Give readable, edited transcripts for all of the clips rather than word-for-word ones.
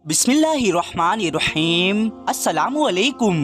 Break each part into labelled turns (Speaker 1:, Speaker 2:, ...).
Speaker 1: बिस्मिल्लाहिर्रहमानिर्रहीम। अस्सलामु अलैकुम।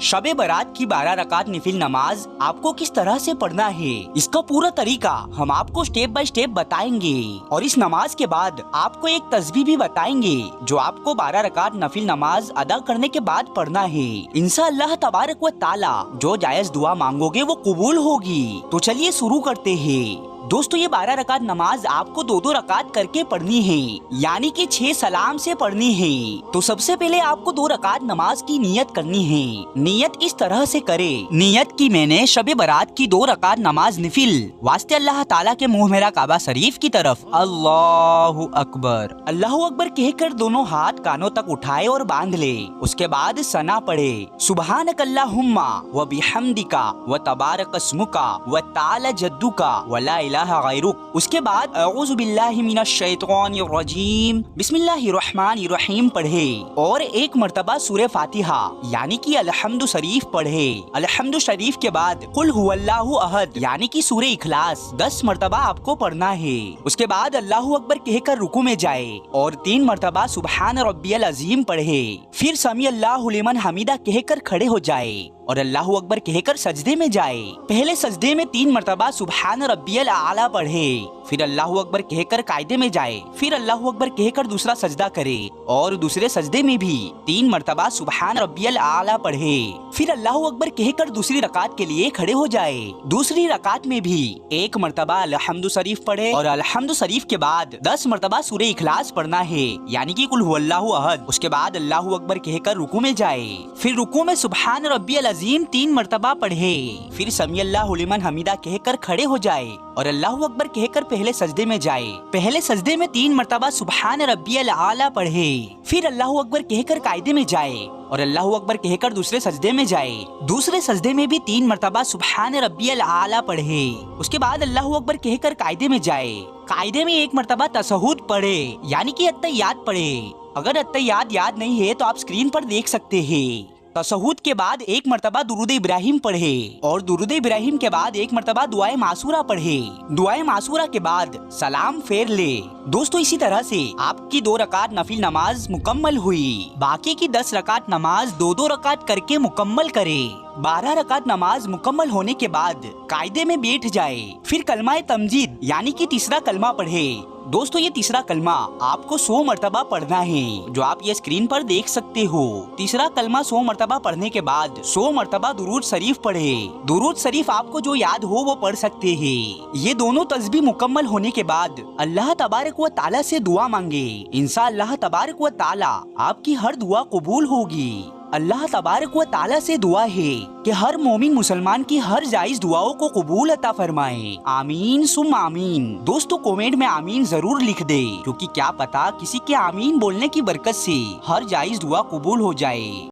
Speaker 1: शब बारात की 12 रकात नफिल नमाज आपको किस तरह से पढ़ना है, इसका पूरा तरीका हम आपको स्टेप बाय स्टेप बताएंगे और इस नमाज के बाद आपको एक तस्बीह भी बताएंगे जो आपको 12 रकात नफिल नमाज अदा करने के बाद पढ़ना है। इंशाअल्लाह तबारक व ताला जो जायज दुआ मांगोगे वो कबूल होगी। तो चलिए शुरू करते हैं। दोस्तों, ये 12 रकात नमाज आपको 2-2 रकात करके पढ़नी है, यानी कि 6 सलाम से पढ़नी है। तो सबसे पहले आपको 2 रकात नमाज की नियत करनी है। नियत इस तरह से करे, नियत की मैंने शब बारात की 2 रकात नमाज नफिल वास्ते अल्लाह ताला के मुंह मेरा काबा शरीफ की तरफ अल्लाहु अकबर कहकर दोनों हाथ कानों तक उठाए और बांध ले। उसके बाद सना पढ़े, सुबहानक अल्लाहुम्मा व बिहम्दिका व तबारक अस्मुका व ताला जद्दुका व ला इलाहा गैरुक। उसके बाद अऊज़ु बिल्लाहि मिनश शैतानिर रजीम बिस्मिल्लाहिर्रहमानिर्रहीम पढ़े और एक मर्तबा सूरह फातिहा यानी कि अलहम्दु शरीफ पढ़े। अलहम्दु शरीफ के बाद कुल हुवल्लाहु अहद यानी कि सूरह इखलास 10 मर्तबा आपको पढ़ना है। उसके बाद अल्लाहु अकबर कहकर रुकू में जाए और 3 मर्तबा सुबहान रब्बियल अजीम पढ़े। फिर समी अल्लाहु लिमन हमीदा कहकर खड़े हो जाए और अल्लाहु अकबर कहकर सजदे में जाए। पहले सजदे में 3 मर्तबा सुबहान रब्बियल आला पढ़े, फिर अल्लाहु अकबर कहकर कायदे में जाए, फिर अल्लाहु अकबर कहकर दूसरा सजदा करे और दूसरे सजदे में भी 3 मर्तबा सुबहान रब्बियल आला पढ़े। फिर अल्लाहु अकबर कहकर दूसरी रकात के लिए खड़े हो जाए। दूसरी रकात में भी 1 मर्तबा अलहम्दु शरीफ पढ़े और अलहम्दु शरीफ के बाद 10 मर्तबा सूरह इखलास पढ़ना है यानी कि कुल हुवल्लाहु अहद। उसके बाद अल्लाहु अकबर कहकर रुकू में जाए, फिर रुकू में सुबहान रब्बियल अजीम 3 मर्तबा पढ़े, फिर समी अल्लाहु लिमन हमीदा कहकर खड़े हो जाए और अल्लाहु अकबर कहकर पहले सजदे में जाए। पहले सजदे में 3 मर्तबा सुबहान रब्बियल आला पढ़े, फिर अल्लाहु अकबर कहकर कायदे में जाए और अल्लाहु अकबर कहकर दूसरे सजदे में जाए। दूसरे सजदे में भी 3 मर्तबा सुबहान रब्बियल आला पढ़े। उसके बाद अल्लाहु अकबर कहकर कायदे में जाए। कायदे में 1 मर्तबा तशहुद पढ़े यानी कि अत्तहियात पढ़े। अगर अत्तहियात याद नहीं है तो आप स्क्रीन पर देख सकते हैं। तशहुद के बाद 1 मर्तबा दुरूद इब्राहिम पढ़े और दुरूद इब्राहिम के बाद 1 मर्तबा दुआए मासूरा पढ़े। दुआए मासूरा के बाद सलाम फेर ले। दोस्तों, इसी तरह से आपकी 2 रकात नफिल नमाज मुकम्मल हुई। बाकी की 10 रकात नमाज 2-2 रकात करके मुकम्मल करे। 12 रकात नमाज मुकम्मल होने के बाद कायदे में बैठ जाए, फिर कलमा तमजीद यानी कि तीसरा कलमा पढ़े। दोस्तों, ये तीसरा कलमा आपको 100 मर्तबा पढ़ना है जो आप ये स्क्रीन पर देख सकते हो। तीसरा कलमा 100 मर्तबा पढ़ने के बाद 100 मर्तबा दुरूद शरीफ पढ़े। दुरूद शरीफ आपको जो याद हो वो पढ़ सकते हैं। ये दोनों तस्बीह मुकम्मल होने के बाद अल्लाह तबारक व ताला से दुआ मांगे। इंशाअल्लाह तबारक व ताला आपकी हर दुआ कबूल होगी। अल्लाह तबारक व ताला से दुआ है कि हर मोमिन मुसलमान की हर जायज दुआओं को कबूल अता फरमाए। आमीन सुम आमीन। दोस्तों, कमेंट में आमीन जरूर लिख दे क्योंकि क्या पता किसी के आमीन बोलने की बरकत से हर जायज दुआ कबूल हो जाए।